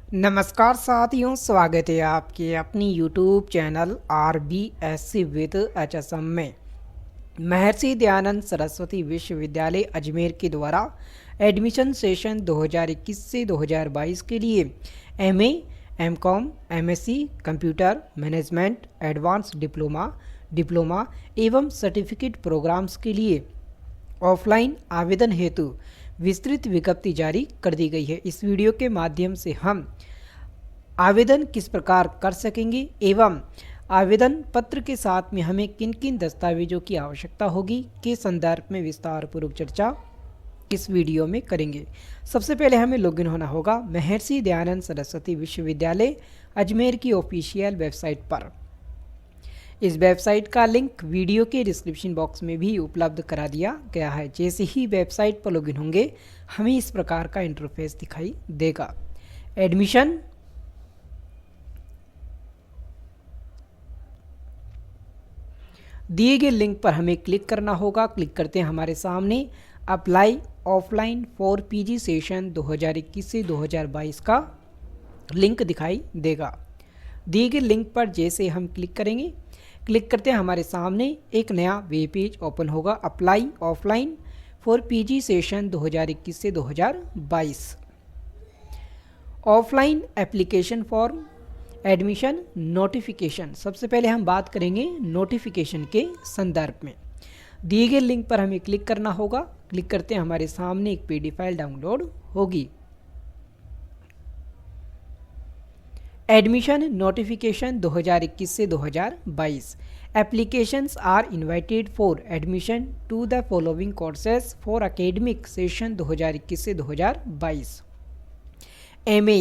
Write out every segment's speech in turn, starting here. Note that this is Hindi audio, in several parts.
नमस्कार साथियों, स्वागत है आपके अपनी YouTube channel RBSC with HSM में। महर्षि दयानंद सरस्वती विश्वविद्यालय अजमेर के द्वारा एडमिशन सेशन 2021 से 2022 के लिए MA, MCOM, MSc computer management, advance diploma एवं सर्टिफिकेट प्रोग्राम्स के लिए ऑफलाइन आवेदन हेतु विस्तृत विज्ञप्ति जारी कर दी गई है। इस वीडियो के माध्यम से हम आवेदन किस प्रकार कर सकेंगे एवं आवेदन पत्र के साथ में हमें किन किन दस्तावेजों की आवश्यकता होगी के संदर्भ में विस्तार पूर्वक चर्चा इस वीडियो में करेंगे। सबसे पहले हमें लॉगिन होना होगा महर्षि दयानंद सरस्वती विश्वविद्यालय अजमेर की ऑफिशियल वेबसाइट पर। इस वेबसाइट का लिंक वीडियो के डिस्क्रिप्शन बॉक्स में भी उपलब्ध करा दिया गया है। जैसे ही वेबसाइट पर लॉगिन होंगे हमें इस प्रकार का इंटरफेस दिखाई देगा। एडमिशन, दिए गए लिंक पर हमें क्लिक करना होगा। क्लिक करते हैं हमारे सामने apply offline for PG session 2021 से 2022 का लिंक दिखाई देगा। दिए गए लिंक पर जैसे हम क्लिक करेंगे, क्लिक करते हैं हमारे सामने एक नया वेब पेज ओपन होगा। Apply offline for PG session 2021 से 2022 offline application form admission notification. सबसे पहले हम बात करेंगे नोटिफिकेशन के संदर्भ में। दिए गए लिंक पर हमें क्लिक करना होगा। क्लिक करते हैं हमारे सामने एक पीडीएफ फाइल डाउनलोड होगी। एडमिशन नोटिफिकेशन 2021 से 2022 applications are invited for admission to the following courses for academic session 2021 से 2022। MA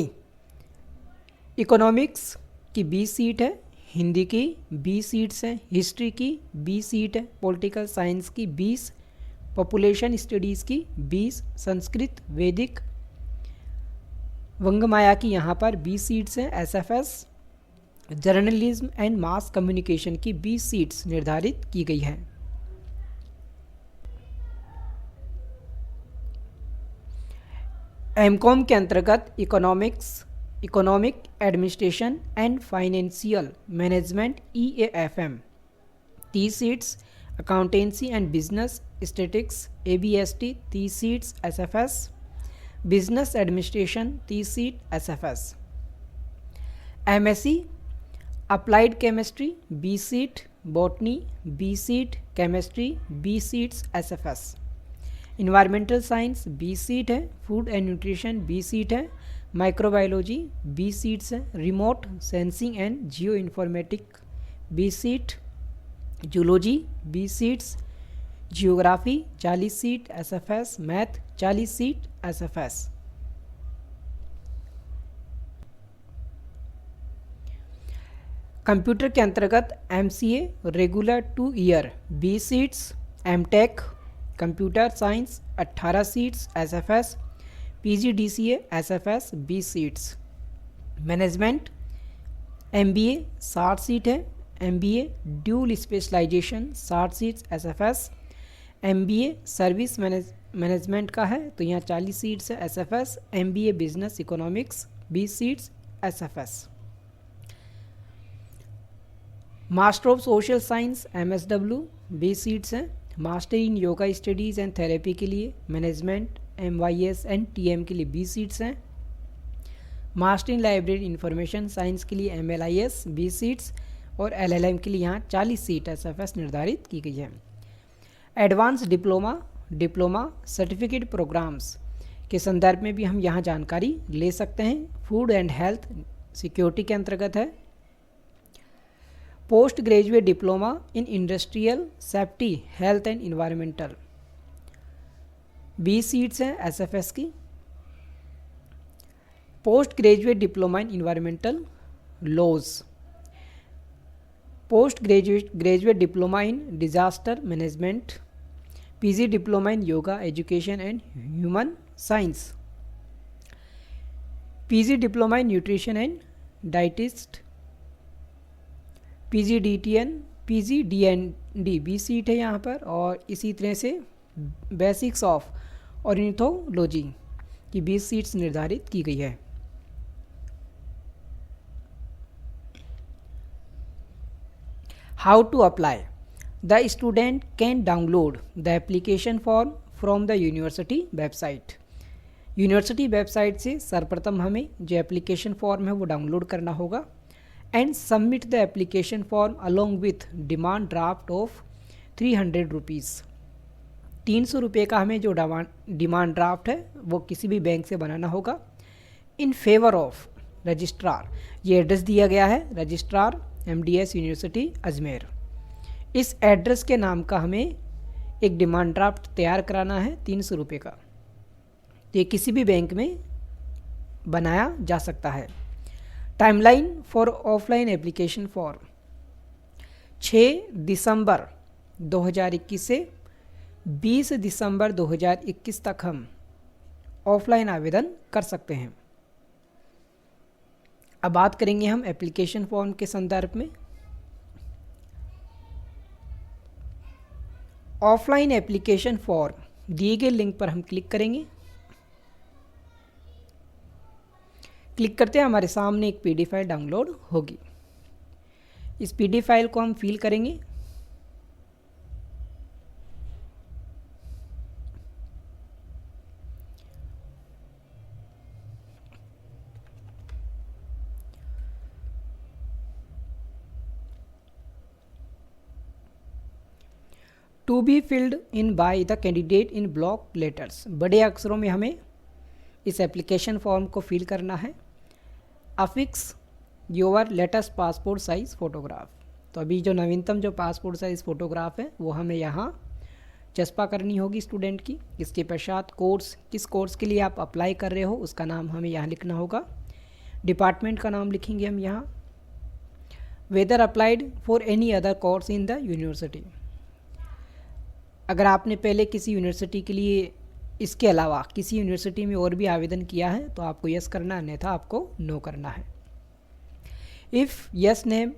इकोनॉमिक्स की 20 सीट है, हिंदी की 20 सीट्स हैं, हिस्ट्री की 20 सीट है, पॉलिटिकल साइंस की 20, पॉपुलेशन स्टडीज़ की 20, संस्कृत वैदिक वंगमाया की यहाँ पर 20 सीट्स हैं, SFS journalism and mass communication की 20 सीट्स निर्धारित की गई हैं। MCOM के अंतर्गत economic administration and financial management EAFM 30 seats, accountancy and business statistics ABST 30 seats, SFS business administration 30 seat, SFS MSc applied chemistry 20 seat, botany 20 seat, chemistry 20 seats, SFS environmental science 20 seat है, फूड एंड न्यूट्रिशन 20 सीट है, माइक्रोबायोलॉजी 20 सीट्स है, remote sensing and geo informatic 20 seat, zoology 20 seats, geography 40 seat, SFS math 40 seat, SFS computer के अंतर्गत MCA regular 2 year 20 seats, MTech computer science 18 seats, SFS PGDCA SFS 20 seats, management MBA 60 seat है, MBA dual specialization 60 seats, SFS MBA service management का है तो यहाँ 40 सीट्स है, SFS MBA business economics 20 seats, SFS master of social science MSW 20 seats हैं, master in yoga studies and therapy के लिए मैनेजमेंट MYS एंड TM के लिए 20 सीट्स हैं, मास्टर इन लाइब्रेरी इंफॉर्मेशन साइंस के लिए MLIS 20 सीट्स और LLM के लिए यहाँ 40 सीट SFS निर्धारित की गई है। एडवांस डिप्लोमा सर्टिफिकेट प्रोग्राम्स के संदर्भ में भी हम यहाँ जानकारी ले सकते हैं। फूड एंड हेल्थ सिक्योरिटी के अंतर्गत है, post graduate diploma in industrial safety health and environmental 20 seats हैं, SFS की, post graduate diploma in environmental laws, post graduate diploma in disaster management, PG diploma in yoga education and human science, PG diploma in nutrition and dietist, PGDTN PGDND 20 seat है यहाँ पर, और इसी तरह से बेसिक्स ऑफ ऑर्निथोलॉजी की 20 सीट्स निर्धारित की गई है। How to apply? The student can download the application form from the university website. University website से सर्वप्रथम हमें जो एप्लीकेशन फॉर्म है वो डाउनलोड करना होगा and submit the application form along with demand draft of 300 rupees. 300 रुपये का हमें जो डिमांड ड्राफ्ट है वो किसी भी बैंक से बनाना होगा इन फेवर ऑफ रजिस्ट्रार। ये एड्रेस दिया गया है रजिस्ट्रार MDS यूनिवर्सिटी अजमेर। इस एड्रेस के नाम का हमें एक डिमांड ड्राफ्ट तैयार कराना है 300 रुपये का। तो ये किसी भी बैंक में बनाया जा सकता है। Timeline for offline application form 6 दिसंबर 2021 से 20 दिसंबर 2021 तक हम ऑफलाइन आवेदन कर सकते हैं। अब बात करेंगे हम एप्लीकेशन फॉर्म के संदर्भ में। ऑफलाइन एप्लीकेशन फॉर्म दिए गए लिंक पर हम क्लिक करेंगे। क्लिक करते हैं हमारे सामने एक PDF फाइल डाउनलोड होगी। इस PDF फाइल को हम फिल करेंगे। To be filled in by the candidate in block letters. बड़े अक्षरों में हमें इस एप्लीकेशन फॉर्म को फिल करना है। Affix your latest passport size photograph. तो अभी जो नवीनतम जो पासपोर्ट साइज़ फ़ोटोग्राफ है वो हमें यहाँ चस्पा करनी होगी स्टूडेंट की। इसके पश्चात कोर्स, किस कोर्स के लिए आप अप्लाई कर रहे हो उसका नाम हमें यहाँ लिखना होगा। डिपार्टमेंट का नाम लिखेंगे हम यहाँ। Whether applied for any other course in the university. अगर आपने पहले किसी यूनिवर्सिटी के लिए इसके अलावा किसी यूनिवर्सिटी में और भी आवेदन किया है तो आपको यस करना है, अन्यथा आपको नो करना है। If yes name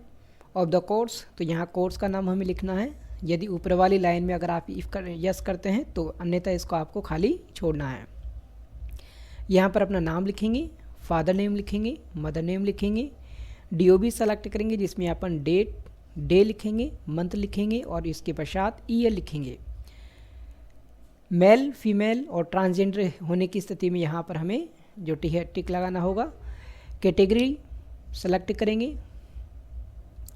of the course, तो यहाँ कोर्स का नाम हमें लिखना है। यदि ऊपर वाली लाइन में अगर आप यस करते हैं तो अन्यथा इसको आपको खाली छोड़ना है। यहाँ पर अपना नाम लिखेंगे, फादर नेम लिखेंगे, मदर नेम लिखेंगे, DOB सेलेक्ट करेंगे जिसमें अपन डे लिखेंगे, मंथ लिखेंगे और इसके पश्चात ईयर लिखेंगे। मेल, फीमेल और ट्रांसजेंडर होने की स्थिति में यहाँ पर हमें जो टिक लगाना होगा। कैटेगरी सेलेक्ट करेंगे,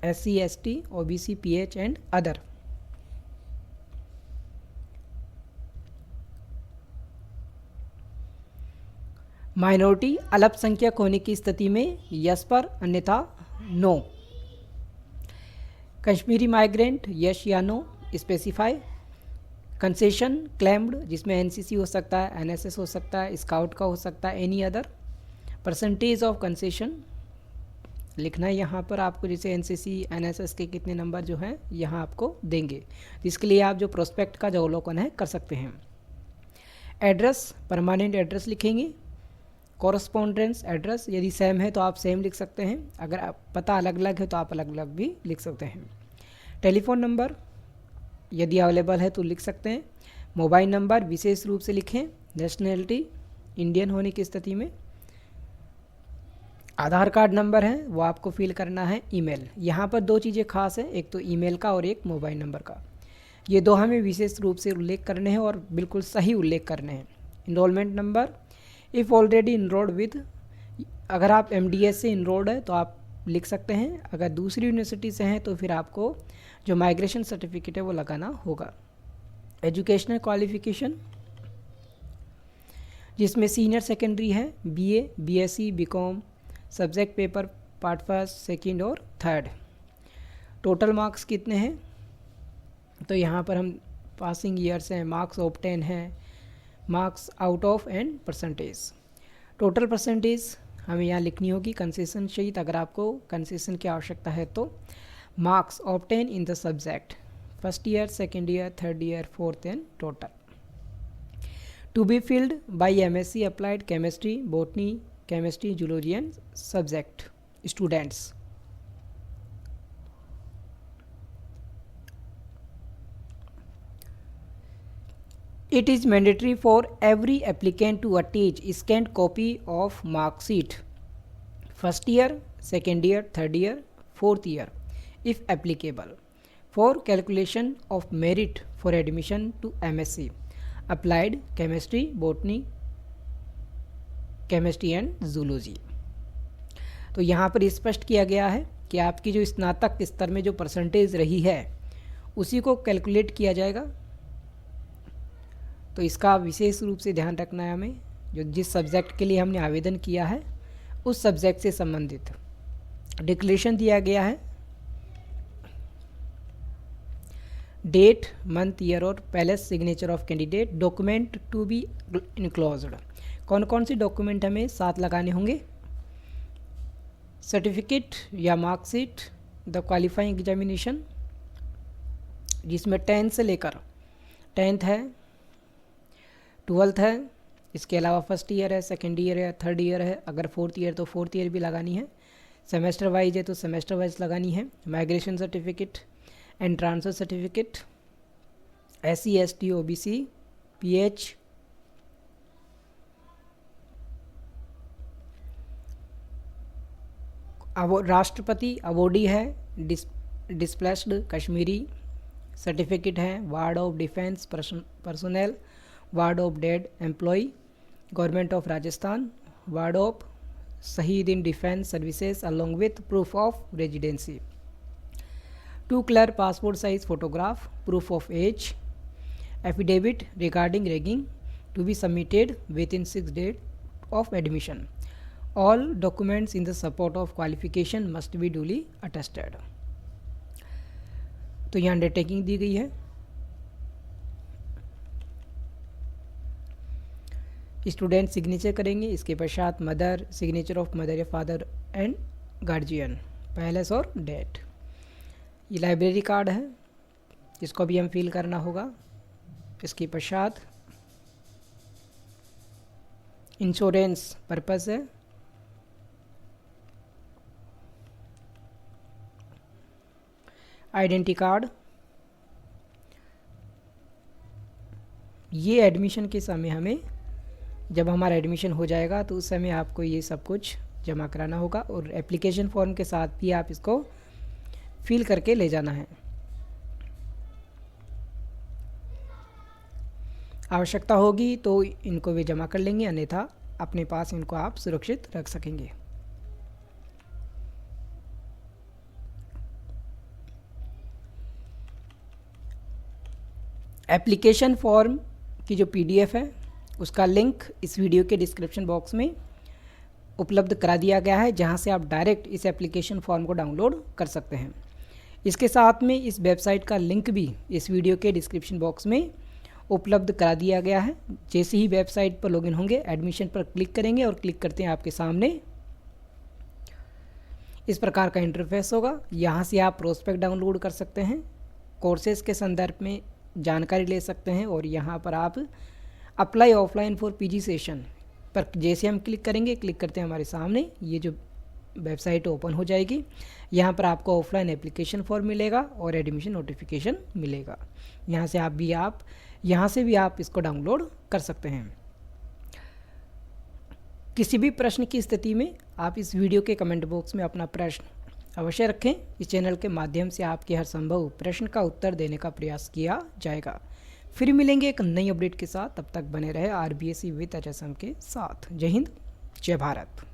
SC ST OBC PH and other. Minority अल्पसंख्यक होने की स्थिति में यस पर, अन्यथा नो। कश्मीरी माइग्रेंट यस या नो स्पेसिफाई। कंसेशन क्लेम्ड जिसमें NCC हो सकता है, NSS हो सकता है, स्काउट का हो सकता है, any other. Percentage of concession लिखना है यहाँ पर आपको, जैसे NCC NSS के कितने नंबर जो हैं यहाँ आपको देंगे, जिसके लिए आप जो प्रोस्पेक्ट का जो अवलोकन है कर सकते हैं। एड्रेस, परमानेंट एड्रेस लिखेंगे। कॉरस्पॉन्डेंस एड्रेस, यदि सेम है तो आप सेम लिख सकते हैं, अगर आप पता अलग अलग है तो आप अलग अलग भी लिख सकते हैं। टेलीफोन नंबर यदि अवेलेबल है तो लिख सकते हैं। मोबाइल नंबर विशेष रूप से लिखें। नेशनैलिटी इंडियन होने की स्थिति में। आधार कार्ड नंबर है वो आपको फिल करना है। ईमेल, यहाँ पर 2 चीज़ें खास हैं, एक तो ईमेल का और एक मोबाइल नंबर का। ये 2 हमें विशेष रूप से उल्लेख करने हैं और बिल्कुल सही उल्लेख करने हैं। Enrolment number, if already enrolled with, अगर आप MDS से इनरोल्ड है तो आप लिख सकते हैं, अगर दूसरी यूनिवर्सिटी से हैं तो फिर आपको जो माइग्रेशन सर्टिफिकेट है वो लगाना होगा। एजुकेशनल क्वालिफिकेशन जिसमें सीनियर सेकेंडरी है, BA BSc BCom, subject paper part 1, 2 और 3। टोटल मार्क्स कितने हैं, तो यहाँ पर हम पासिंग ईयर्स हैं, मार्क्स ऑब्टेन हैं, marks out of and percentage. Total percentage हमें यहाँ लिखनी होगी कंसेशन सहित, अगर आपको कंसेशन की आवश्यकता है तो। Marks obtain in the subject, first year, second year, third year, fourth and total. To be filled by MSc applied chemistry, botany, chemistry, zoology and subject students. It is mandatory for every applicant to attach scanned copy of mark sheet, first year, second year, third year, fourth year, if applicable. For calculation of merit for admission to MSc applied chemistry, botany, chemistry and zoology. तो यहाँ पर स्पष्ट किया गया है कि आपकी जो स्नातक स्तर में जो परसेंटेज रही है उसी को कैलकुलेट किया जाएगा। तो इसका विशेष रूप से ध्यान रखना है हमें, जो जिस सब्जेक्ट के लिए हमने आवेदन किया है उस सब्जेक्ट से संबंधित डिक्लेरेशन दिया गया है, डेट, मंथ, ईयर और place signature of candidate, document to be enclosed. कौन कौन से डॉक्यूमेंट हमें साथ लगाने होंगे? सर्टिफिकेट या मार्कशीट, द क्वालिफाइंग एग्जामिनेशन जिसमें 10th से लेकर 10th है, 12th है, इसके अलावा फर्स्ट ईयर है, सेकेंड ईयर है, थर्ड ईयर है, अगर फोर्थ ईयर तो फोर्थ ईयर भी लगानी है, सेमेस्टर वाइज है तो सेमेस्टर वाइज लगानी है, migration certificate and transfer certificate, SC ST OBC PH, राष्ट्रपति अवॉर्डी है, डिस्प्लेस्ड कश्मीरी सर्टिफिकेट है, ward of defence personnel, ward of dead employ, government of Rajasthan, ward of शहीद in defence services along with proof of residency, 2 clear passport size photograph, proof of age, affidavit regarding ragging to be submitted within 6 days of admission. All documents in the support of qualification must be duly attested. तो यहाँ अंडरटेकिंग दी गई है। स्टूडेंट सिग्नेचर करेंगे, इसके पश्चात मदर, सिग्नेचर ऑफ मदर या फादर एंड गार्जियन, पैलेस और डेट। ये लाइब्रेरी कार्ड है, इसको भी हम फिल करना होगा। इसके पश्चात इंश्योरेंस पर्पस है, आइडेंटिटी कार्ड। ये एडमिशन के समय हमें, जब हमारा एडमिशन हो जाएगा तो उस समय आपको ये सब कुछ जमा कराना होगा और एप्लीकेशन फॉर्म के साथ भी आप इसको फिल करके ले जाना है। आवश्यकता होगी तो इनको भी जमा कर लेंगे, अन्यथा अपने पास इनको आप सुरक्षित रख सकेंगे। एप्लीकेशन फॉर्म की जो PDF है उसका लिंक इस वीडियो के डिस्क्रिप्शन बॉक्स में उपलब्ध करा दिया गया है, जहां से आप डायरेक्ट इस एप्लीकेशन फॉर्म को डाउनलोड कर सकते हैं। इसके साथ में इस वेबसाइट का लिंक भी इस वीडियो के डिस्क्रिप्शन बॉक्स में उपलब्ध करा दिया गया है। जैसे ही वेबसाइट पर लॉगिन होंगे, एडमिशन पर क्लिक करेंगे और क्लिक करते हैं आपके सामने इस प्रकार का इंटरफेस होगा। यहाँ से आप प्रोस्पेक्ट डाउनलोड कर सकते हैं, कोर्सेज के संदर्भ में जानकारी ले सकते हैं और यहाँ पर आप apply offline for PG session पर जैसे हम क्लिक करेंगे, क्लिक करते हैं हमारे सामने ये जो वेबसाइट ओपन हो जाएगी। यहाँ पर आपको ऑफलाइन एप्लीकेशन फॉर्म मिलेगा और एडमिशन नोटिफिकेशन मिलेगा। यहाँ से भी आप इसको डाउनलोड कर सकते हैं। किसी भी प्रश्न की स्थिति में आप इस वीडियो के कमेंट बॉक्स में अपना प्रश्न अवश्य रखें। इस चैनल के माध्यम से आपके हर संभव प्रश्न का उत्तर देने का प्रयास किया जाएगा। फिर मिलेंगे एक नई अपडेट के साथ, तब तक बने रहे RBSc विद HSM के साथ। जय हिंद, जय भारत।